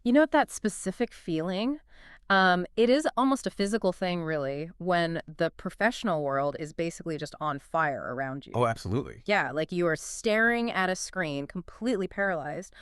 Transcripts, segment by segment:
You know, that specific feeling, it is almost a physical thing, really, when the professional world is basically just on fire around you. Oh, absolutely. Yeah, like you are staring at a screen, completely paralyzed.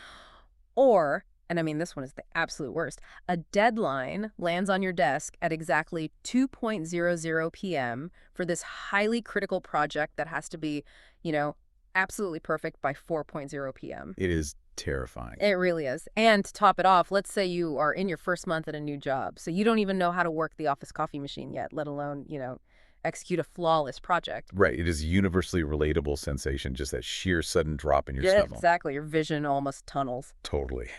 Or, and I mean, this one is the absolute worst, a deadline lands on your desk at exactly 2:00 p.m. for this highly critical project that has to be, you know, absolutely perfect by 4:00 p.m. It is terrifying. It really is. And to top it off, let's say you are in your first month at a new job, so you don't even know how to work the office coffee machine yet, let alone, execute a flawless project. Right. It is a universally relatable sensation, just that sheer sudden drop in your Yeah, stomach. exactly. Your vision almost tunnels. Totally.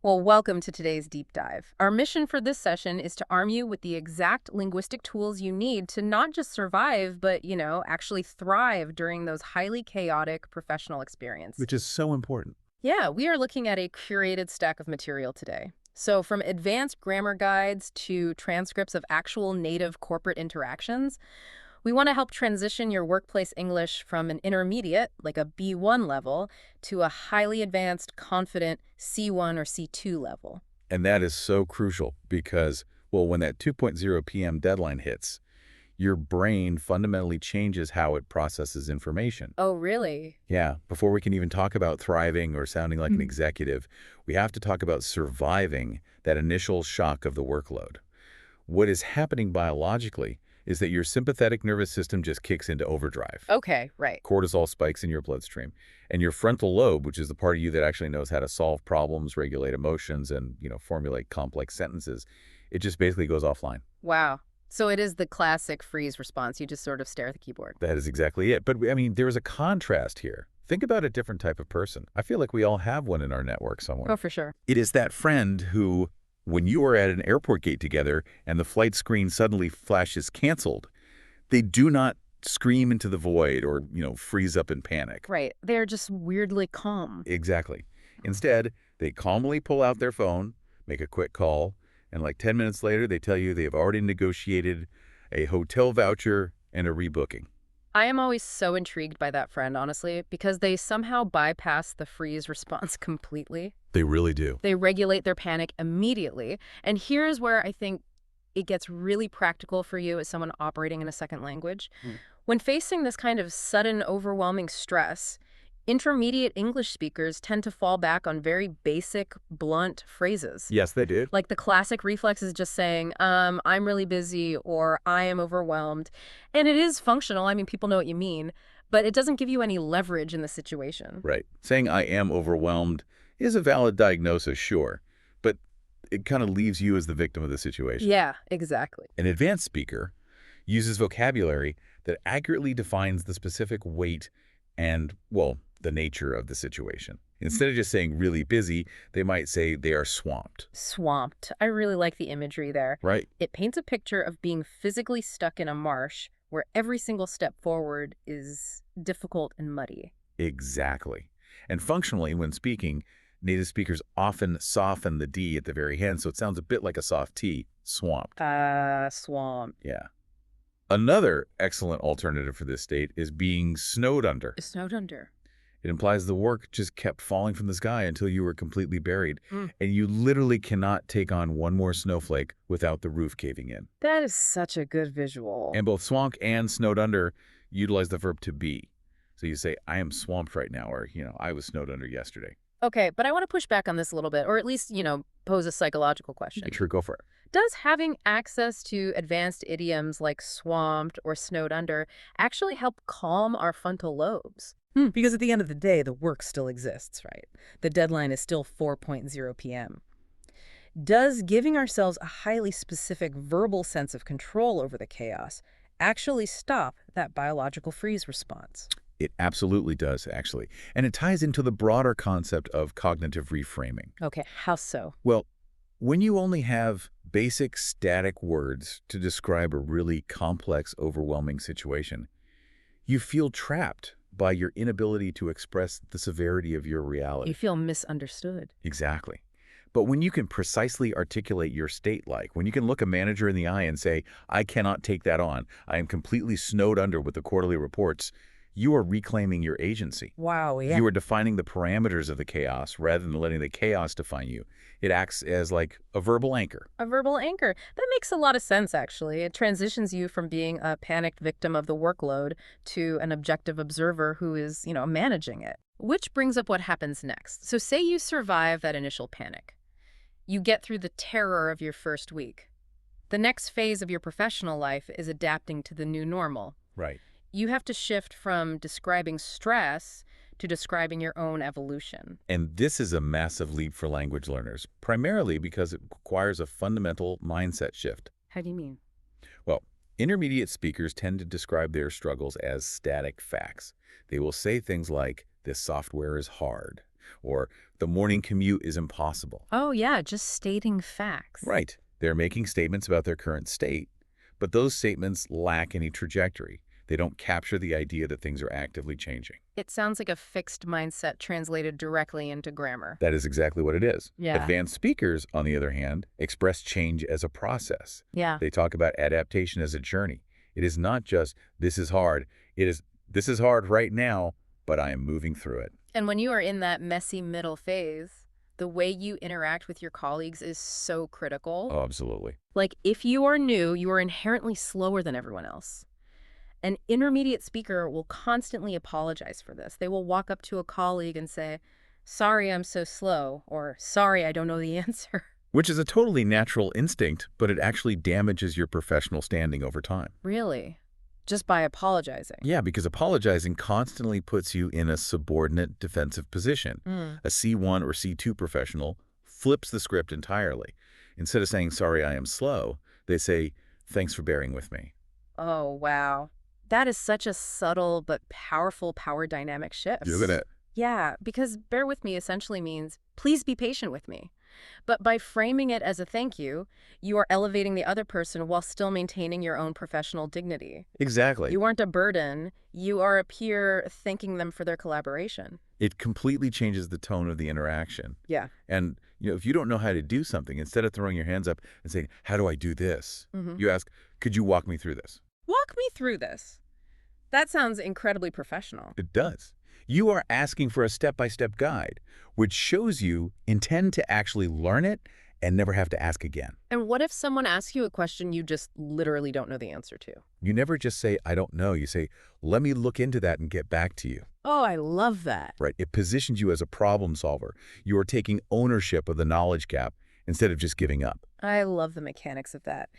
Well, welcome to today's deep dive. Our mission for this session is to arm you with the exact linguistic tools you need to not just survive, but, actually thrive during those highly chaotic professional experiences. Which is so important. Yeah, we are looking at a curated stack of material today. So, from advanced grammar guides to transcripts of actual native corporate interactions, we want to help transition your workplace English from an intermediate, like a B1 level, to a highly advanced, confident C1 or C2 level. And that is so crucial because, well, when that 2:00 p.m. deadline hits, your brain fundamentally changes how it processes information. Oh, really? Yeah, before we can even talk about thriving or sounding like an Mhm. executive, we have to talk about surviving that initial shock of the workload. What is happening biologically is that your sympathetic nervous system just kicks into overdrive. Okay, right. Cortisol spikes in your bloodstream. And your frontal lobe, which is the part of you that actually knows how to solve problems, regulate emotions, and, formulate complex sentences, it just basically goes offline. Wow. So it is the classic freeze response. You just sort of stare at the keyboard. That is exactly it. But, I mean, there is a contrast here. Think about a different type of person. I feel like we all have one in our network Oh, somewhere. for sure. It is that friend who, when you are at an airport gate together and the flight screen suddenly flashes canceled, they do not scream into the void or, freeze up in panic. Right. They're just weirdly calm. Exactly. Instead, they calmly pull out their phone, make a quick call, and like 10 minutes later, they tell you they have already negotiated a hotel voucher and a rebooking. I am always so intrigued by that friend, honestly, because they somehow bypass the freeze response completely. They really do. They regulate their panic immediately. And here's where I think it gets really practical for you as someone operating in a second language. Mm. When facing this kind of sudden, overwhelming stress, intermediate English speakers tend to fall back on very basic, blunt phrases. Yes, they do. Like the classic reflex is just saying, I'm really busy or I am overwhelmed. And it is functional. I mean, people know what you mean, but it doesn't give you any leverage in the situation. Right. Saying I am overwhelmed is a valid diagnosis, sure, but it kind of leaves you as the victim of the situation. Yeah, exactly. An advanced speaker uses vocabulary that accurately defines the specific weight and, well, the nature of the situation. Instead of just saying really busy, they might say they are swamped. Swamped. I really like the imagery there. Right? It paints a picture of being physically stuck in a marsh where every single step forward is difficult and muddy. Exactly. And functionally, when speaking, native speakers often soften the D at the very end, so it sounds a bit like a soft T, swamped. Swamped. Yeah. Another excellent alternative for this state is being snowed under. Snowed under. It implies the work just kept falling from the sky until you were completely buried, Mm. and you literally cannot take on one more snowflake without the roof caving in. That is such a good visual. And both swamped and snowed under utilize the verb to be. So you say, I am swamped right now, or, I was snowed under yesterday. Okay, but I want to push back on this a little bit, or at least, pose a psychological question. Sure, go for it. Does having access to advanced idioms like swamped or snowed under actually help calm our frontal lobes? Because at the end of the day, the work still exists, right? The deadline is still 4:00 p.m. Does giving ourselves a highly specific verbal sense of control over the chaos actually stop that biological freeze response? It absolutely does, actually. And it ties into the broader concept of cognitive reframing. Okay, how so? Well, when you only have basic static words to describe a really complex, overwhelming situation, you feel trapped by your inability to express the severity of your reality. You feel misunderstood. Exactly. But when you can precisely articulate your state, like when you can look a manager in the eye and say, I cannot take that on, I am completely snowed under with the quarterly reports, you are reclaiming your agency. Wow, yeah. You are defining the parameters of the chaos rather than letting the chaos define you. It acts as like a verbal anchor. A verbal anchor. That makes a lot of sense, actually. It transitions you from being a panicked victim of the workload to an objective observer who is, managing it. Which brings up what happens next. So say you survive that initial panic. You get through the terror of your first week. The next phase of your professional life is adapting to the new normal. Right. You have to shift from describing stress to describing your own evolution. And this is a massive leap for language learners, primarily because it requires a fundamental mindset shift. How do you mean? Well, intermediate speakers tend to describe their struggles as static facts. They will say things like, "This software is hard," or "The morning commute is impossible." Oh, yeah, just stating facts. Right. They're making statements about their current state, but those statements lack any trajectory. They don't capture the idea that things are actively changing. It sounds like a fixed mindset translated directly into grammar. That is exactly what it is. Yeah. Advanced speakers, on the other hand, express change as a process. Yeah. They talk about adaptation as a journey. It is not just, "This is hard." It is, "This is hard right now, but I am moving through it." And when you are in that messy middle phase, the way you interact with your colleagues is so critical. Oh, absolutely. Like, if you are new, you are inherently slower than everyone else. An intermediate speaker will constantly apologize for this. They will walk up to a colleague and say, "Sorry, I'm so slow," or "Sorry, I don't know the answer." Which is a totally natural instinct, but it actually damages your professional standing over time. Really? Just by apologizing? Yeah, because apologizing constantly puts you in a subordinate defensive position. Mm. A C1 or C2 professional flips the script entirely. Instead of saying, "Sorry, I am slow," they say, "Thanks for bearing with me." Oh, wow. That is such a subtle but powerful power dynamic shift. Isn't it? Yeah, because bear with me essentially means please be patient with me. But by framing it as a thank you, you are elevating the other person while still maintaining your own professional dignity. Exactly. You aren't a burden. You are a peer thanking them for their collaboration. It completely changes the tone of the interaction. Yeah. And, if you don't know how to do something, instead of throwing your hands up and saying, "How do I do this?" You ask, "Could you walk me through this?" Walk me through this. That sounds incredibly professional. It does. You are asking for a step-by-step guide, which shows you intend to actually learn it and never have to ask again. And what if someone asks you a question you just literally don't know the answer to? You never just say, "I don't know." You say, "Let me look into that and get back to you." Oh, I love that. Right? It positions you as a problem solver. You are taking ownership of the knowledge gap instead of just giving up. I love the mechanics of that.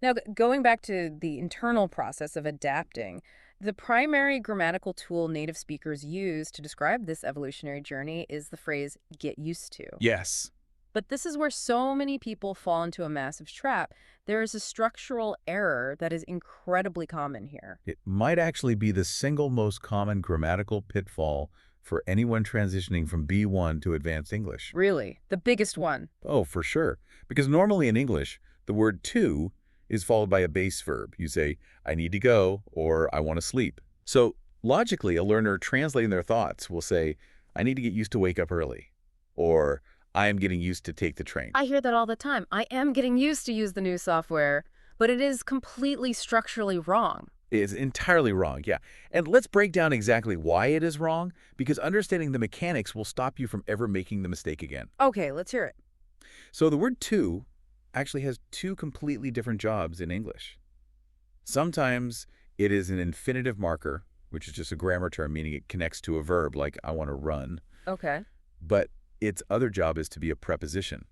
Now, going back to the internal process of adapting, the primary grammatical tool native speakers use to describe this evolutionary journey is the phrase "get used to." Yes. But this is where so many people fall into a massive trap. There is a structural error that is incredibly common here. It might actually be the single most common grammatical pitfall for anyone transitioning from B1 to advanced English. Really, the biggest one. Oh, for sure. Because normally in English, the word "to" is followed by a base verb. You say, "I need to go," or "I want to sleep." So logically, a learner translating their thoughts will say, "I need to get used to wake up early," or "I am getting used to take the train." I hear that all the time. I am getting used to use the new software, but it is completely structurally wrong. It's entirely wrong, yeah. And let's break down exactly why it is wrong, because understanding the mechanics will stop you from ever making the mistake again. Okay, let's hear it. So the word "to" actually has two completely different jobs in English. Sometimes it is an infinitive marker, which is just a grammar term meaning it connects to a verb like "I want to run." Okay. But its other job is to be a preposition.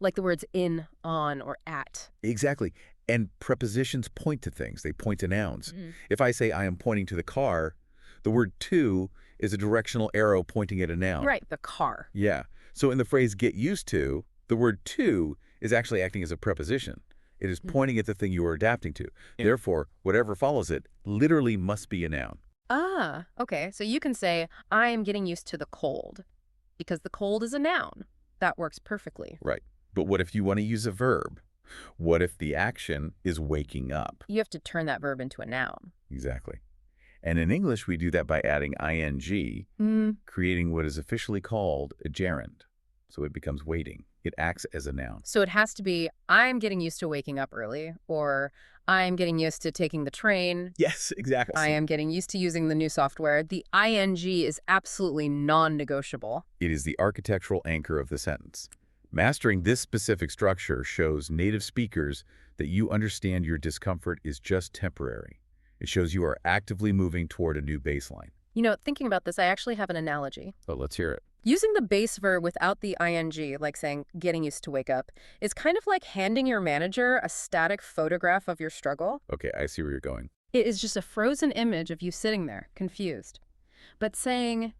Like the words in, on, or at. Exactly. And prepositions point to things. They point to nouns. Mm. If I say I am pointing to the car, the word "to" is a directional arrow pointing at a noun. Right, the car. Yeah. So in the phrase "get used to," the word "to" is actually acting as a preposition. It is pointing at the thing you are adapting to. Yeah. Therefore, whatever follows it literally must be a noun. Ah, okay. So you can say, I am getting used to the cold, because the cold is a noun. That works perfectly. Right. But what if you want to use a verb? What if the action is waking up? You have to turn that verb into a noun. Exactly. And in English, we do that by adding ing, creating what is officially called a gerund. So it becomes waiting. It acts as a noun. So it has to be, I'm getting used to waking up early, or I'm getting used to taking the train. Yes, I exactly. am getting used to using the new software. The ing is absolutely non-negotiable. It is the architectural anchor of the sentence. Mastering this specific structure shows native speakers that you understand your discomfort is just temporary. It shows you are actively moving toward a new baseline. You know, thinking about this, I actually have an analogy. So let's hear it. Using the base verb without the ing, like saying getting used to wake up, is kind of like handing your manager a static photograph of your struggle. Okay, I see where you're going. It is just a frozen image of you sitting there, confused. But saying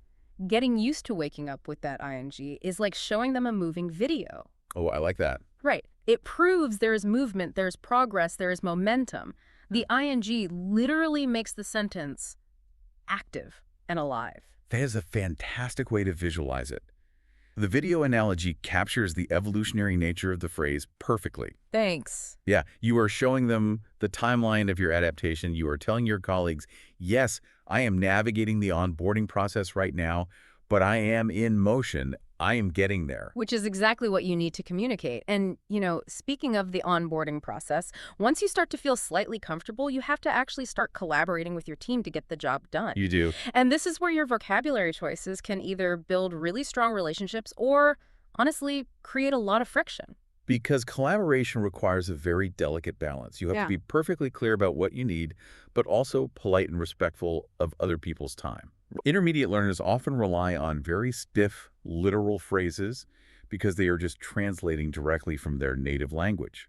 getting used to waking up with that ing is like showing them a moving video. Oh, I like that. Right. It proves there is movement, there is progress, there is momentum. The ing literally makes the sentence active and alive. That is a fantastic way to visualize it. The video analogy captures the evolutionary nature of the phrase perfectly. Thanks. Yeah, you are showing them the timeline of your adaptation. You are telling your colleagues, yes, I am navigating the onboarding process right now, but I am in motion. I am getting there. Which is exactly what you need to communicate. And, you know, speaking of the onboarding process, once you start to feel slightly comfortable, you have to actually start collaborating with your team to get the job done. You do. And this is where your vocabulary choices can either build really strong relationships or, honestly, create a lot of friction. Because collaboration requires a very delicate balance. You have Yeah. to be perfectly clear about what you need, but also polite and respectful of other people's time. Intermediate learners often rely on very stiff, literal phrases because they are just translating directly from their native language.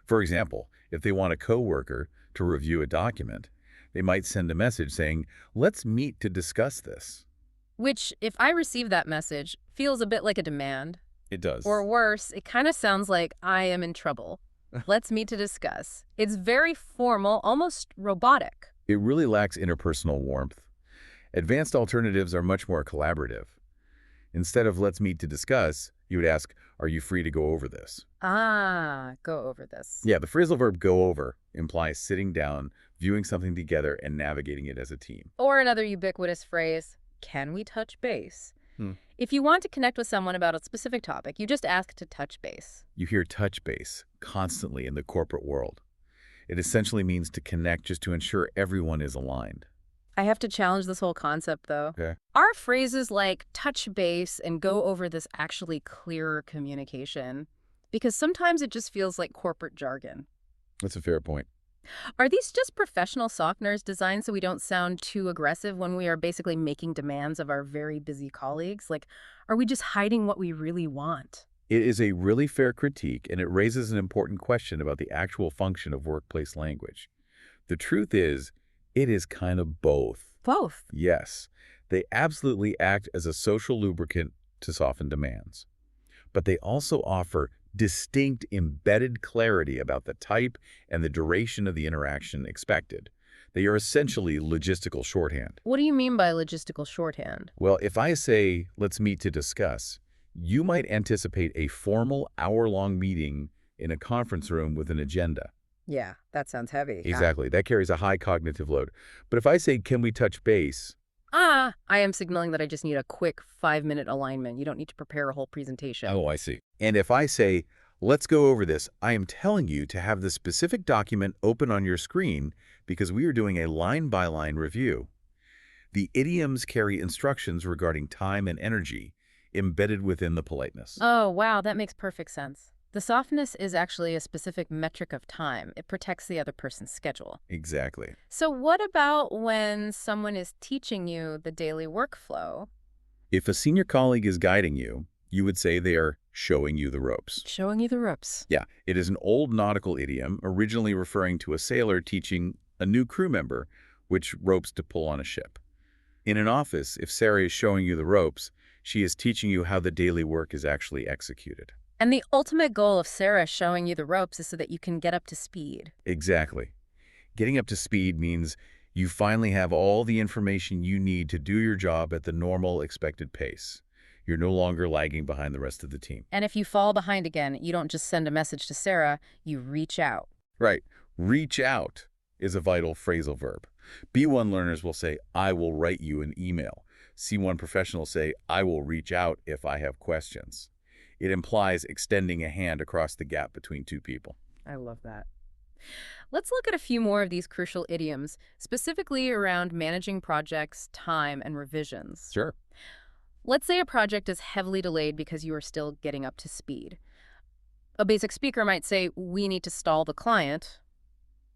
For example, if they want a coworker to review a document, they might send a message saying, "Let's meet to discuss this." Which, if I receive that message, feels a bit like a demand. It does. Or worse, it kind of sounds like I am in trouble. Let's meet to discuss. It's very formal, almost robotic. It really lacks interpersonal warmth. Advanced alternatives are much more collaborative. Instead of "let's meet to discuss," you would ask, "Are you free to go over this?" Ah, go over this. Yeah, the phrasal verb "go over" implies sitting down, viewing something together, and navigating it as a team. Or another ubiquitous phrase, can we touch base? Hmm. If you want to connect with someone about a specific topic, you just ask to touch base. You hear "touch base" constantly in the corporate world. It essentially means to connect just to ensure everyone is aligned. I have to challenge this whole concept, though. Okay. Are phrases like touch base and go over this actually clearer communication? Because sometimes it just feels like corporate jargon. That's a fair point. Are these just professional softeners designed so we don't sound too aggressive when we are basically making demands of our very busy colleagues? Like, are we just hiding what we really want? It is a really fair critique, and it raises an important question about the actual function of workplace language. The truth is, it is kind of both. Both. Yes, they absolutely act as a social lubricant to soften demands. But they also offer distinct embedded clarity about the type and the duration of the interaction expected. They are essentially logistical shorthand. What do you mean by logistical shorthand? Well, if I say, "let's meet to discuss," you might anticipate a formal hour-long meeting in a conference room with an agenda. Yeah, that sounds heavy. Exactly. That carries a high cognitive load. But if I say, "can we touch base?" I am signaling that I just need a quick 5-minute alignment. You don't need to prepare a whole presentation. Oh, I see. And if I say, "let's go over this," I am telling you to have the specific document open on your screen because we are doing a line-by-line review. The idioms carry instructions regarding time and energy embedded within the politeness. Oh, wow, that makes perfect sense. The softness is actually a specific metric of time. It protects the other person's schedule. Exactly. So what about when someone is teaching you the daily workflow? If a senior colleague is guiding you, you would say they are showing you the ropes. Showing you the ropes. Yeah, it is an old nautical idiom, originally referring to a sailor teaching a new crew member which ropes to pull on a ship. In an office, if Sarah is showing you the ropes, she is teaching you how the daily work is actually executed. And the ultimate goal of Sarah showing you the ropes is so that you can get up to speed. Exactly. Getting up to speed means you finally have all the information you need to do your job at the normal expected pace. You're no longer lagging behind the rest of the team. And if you fall behind again, you don't just send a message to Sarah, you reach out. Right. Reach out is a vital phrasal verb. B1 learners will say, "I will write you an email." C1 professionals say, "I will reach out if I have questions." It implies extending a hand across the gap between two people. I love that. Let's look at a few more of these crucial idioms, specifically around managing projects, time, and revisions. Sure. Let's say a project is heavily delayed because you are still getting up to speed. A basic speaker might say, "We need to stall the client,"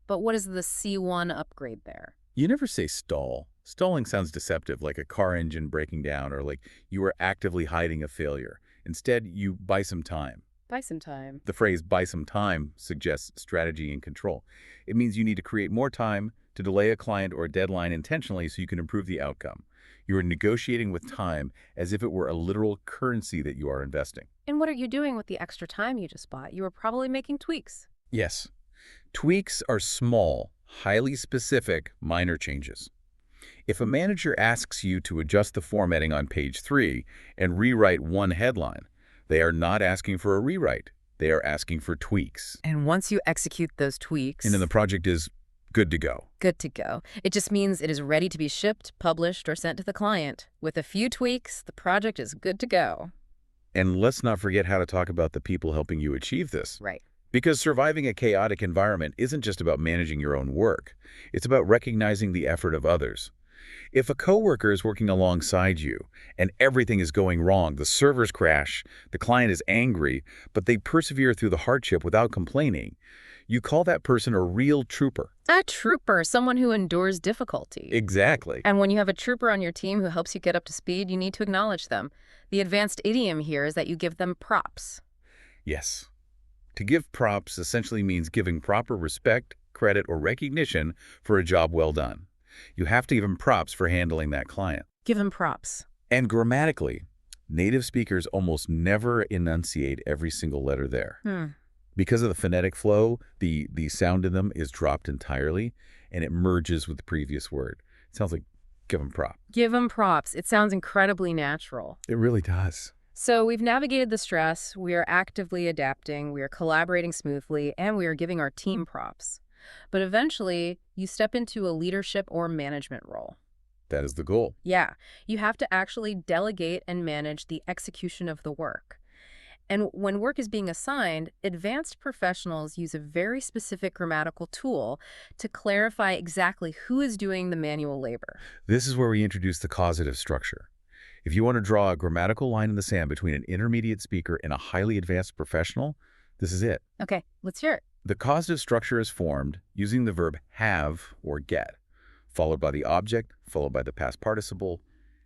but what is the C1 upgrade there? You never say stall. Stalling sounds deceptive, like a car engine breaking down or like you are actively hiding a failure. Instead, you buy some time. Buy some time. The phrase buy some time suggests strategy and control. It means you need to create more time to delay a client or a deadline intentionally so you can improve the outcome. You are negotiating with time as if it were a literal currency that you are investing. And what are you doing with the extra time you just bought? You were probably making tweaks. Yes. Tweaks are small, highly specific, minor changes. If a manager asks you to adjust the formatting on page 3 and rewrite one headline, they are not asking for a rewrite. They are asking for tweaks. And once you execute those tweaks, And then the project is good to go. good to go. It just means it is ready to be shipped, published, or sent to the client. With a few tweaks, the project is good to go. And let's not forget how to talk about the people helping you achieve this. Right. Because surviving a chaotic environment isn't just about managing your own work. It's about recognizing the effort of others. If a coworker is working alongside you and everything is going wrong, the servers crash, the client is angry, but they persevere through the hardship without complaining, you call that person a real trooper. A trooper, someone who endures difficulty. Exactly. And when you have a trooper on your team who helps you get up to speed, you need to acknowledge them. The advanced idiom here is that you give them props. Yes. To give props essentially means giving proper respect, credit, or recognition for a job well done. You have to give them props for handling that client. Give them props. And grammatically, native speakers almost never enunciate every single letter there. Because of the phonetic flow, the sound in them is dropped entirely, and it merges with the previous word. It sounds like give them props. Give them props. It sounds incredibly natural. It really does. So we've navigated the stress, we are actively adapting, we are collaborating smoothly, and we are giving our team props. But eventually, you step into a leadership or management role. That is the goal. Yeah, you have to actually delegate and manage the execution of the work. And when work is being assigned, advanced professionals use a very specific grammatical tool to clarify exactly who is doing the manual labor. This is where we introduce the causative structure. If you want to draw a grammatical line in the sand between an intermediate speaker and a highly advanced professional, this is it. Okay, let's hear it. The causative structure is formed using the verb have or get, followed by the object, followed by the past participle,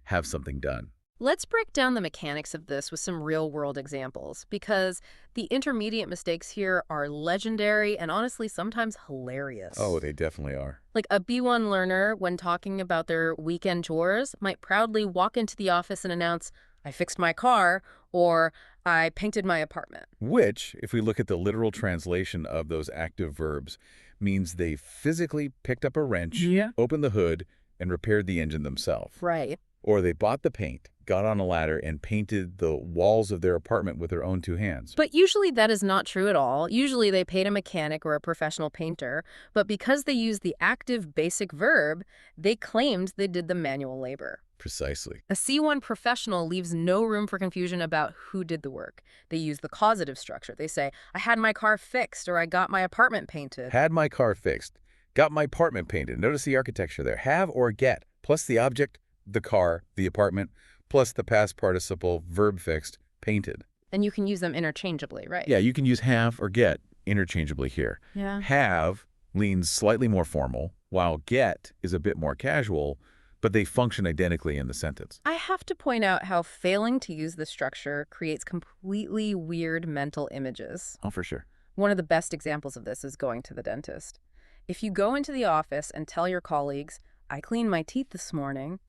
have something done. Let's break down the mechanics of this with some real-world examples, because the intermediate mistakes here are legendary and honestly sometimes hilarious. Oh, they definitely are. Like a B1 learner, when talking about their weekend chores, might proudly walk into the office and announce, "I fixed my car," or "I painted my apartment." Which, if we look at the literal translation of those active verbs, means they physically picked up a wrench, opened the hood, and repaired the engine themselves. Right. Or they bought the paint, got on a ladder, and painted the walls of their apartment with their own two hands. But usually that is not true at all. Usually they paid a mechanic or a professional painter, but because they used the active basic verb, they claimed they did the manual labor. Precisely. A C1 professional leaves no room for confusion about who did the work. They use the causative structure. They say, "I had my car fixed," or "I got my apartment painted." Had my car fixed. Got my apartment painted. Notice the architecture there. Have or get, plus the object, the car, the apartment, plus the past participle, verb fixed, painted. And you can use them interchangeably, right? Yeah, you can use have or get interchangeably here. Yeah. Have leans slightly more formal, while get is a bit more casual, but they function identically in the sentence. I have to point out how failing to use the structure creates completely weird mental images. Oh, for sure. One of the best examples of this is going to the dentist. If you go into the office and tell your colleagues, "I cleaned my teeth this morning,"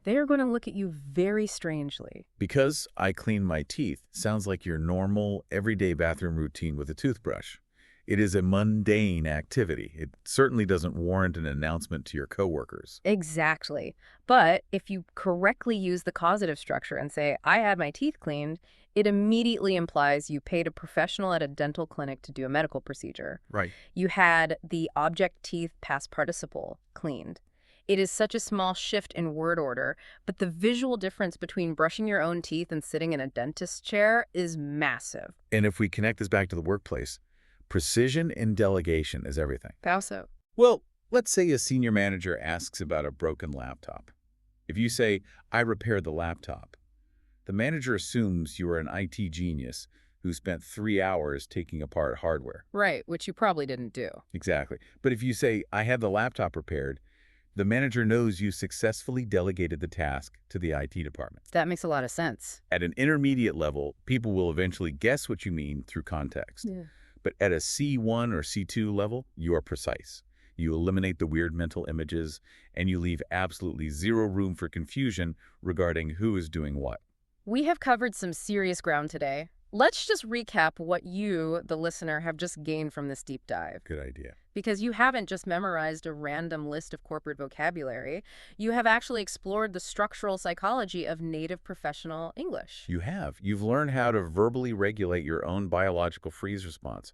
they are going to look at you very strangely. Because I clean my teeth sounds like your normal, everyday bathroom routine with a toothbrush. It is a mundane activity. It certainly doesn't warrant an announcement to your coworkers. Exactly. But if you correctly use the causative structure and say, "I had my teeth cleaned," it immediately implies you paid a professional at a dental clinic to do a medical procedure. Right. You had the object teeth past participle cleaned. It is such a small shift in word order, but the visual difference between brushing your own teeth and sitting in a dentist's chair is massive. And if we connect this back to the workplace, precision and delegation is everything. How so? Well, let's say a senior manager asks about a broken laptop. If you say, I repaired the laptop, the manager assumes you are an IT genius who spent 3 hours taking apart hardware. Right, which you probably didn't do. Exactly. But if you say, I had the laptop repaired, the manager knows you successfully delegated the task to the IT department. That makes a lot of sense. At an intermediate level, people will eventually guess what you mean through context. Yeah. But at a C1 or C2 level, you are precise. You eliminate the weird mental images, and you leave absolutely zero room for confusion regarding who is doing what. We have covered some serious ground today. Let's just recap what you, the listener, have just gained from this deep dive. Good idea. Because you haven't just memorized a random list of corporate vocabulary. You have actually explored the structural psychology of native professional English. You have. You've learned how to verbally regulate your own biological freeze response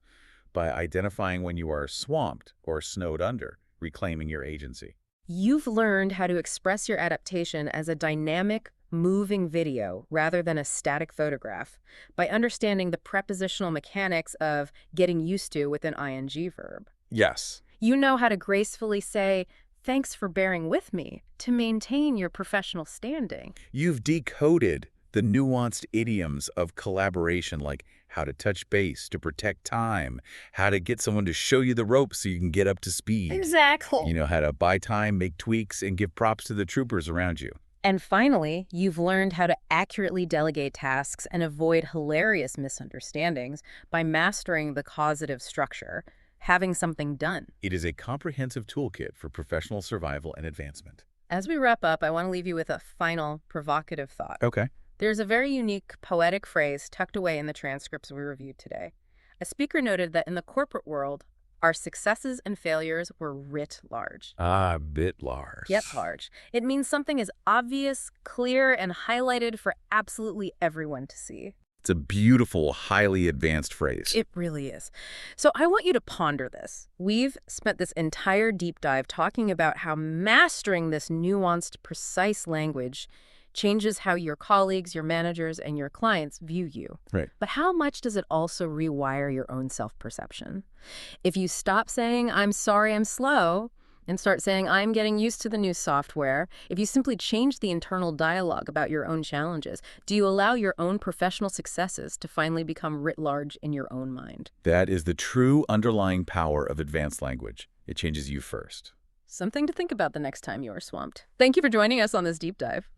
by identifying when you are swamped or snowed under, reclaiming your agency. You've learned how to express your adaptation as a dynamic, moving video rather than a static photograph by understanding the prepositional mechanics of getting used to with an ing verb. Yes. You know how to gracefully say, thanks for bearing with me, to maintain your professional standing. You've decoded the nuanced idioms of collaboration, like how to touch base to protect time, how to get someone to show you the ropes so you can get up to speed. Exactly. You know how to buy time, make tweaks, and give props to the troopers around you. And finally, you've learned how to accurately delegate tasks and avoid hilarious misunderstandings by mastering the causative structure, having something done. It is a comprehensive toolkit for professional survival and advancement. As we wrap up, I want to leave you with a final provocative thought. Okay. There's a very unique poetic phrase tucked away in the transcripts we reviewed today. A speaker noted that in the corporate world, our successes and failures were writ large. Ah, bit large. Yet large. It means something is obvious, clear, and highlighted for absolutely everyone to see. It's a beautiful, highly advanced phrase. It really is. So I want you to ponder this. We've spent this entire deep dive talking about how mastering this nuanced, precise language changes how your colleagues, your managers, and your clients view you. Right. But how much does it also rewire your own self-perception? If you stop saying, I'm sorry I'm slow, and start saying, I'm getting used to the new software, if you simply change the internal dialogue about your own challenges, do you allow your own professional successes to finally become writ large in your own mind? That is the true underlying power of advanced language. It changes you first. Something to think about the next time you are swamped. Thank you for joining us on this deep dive.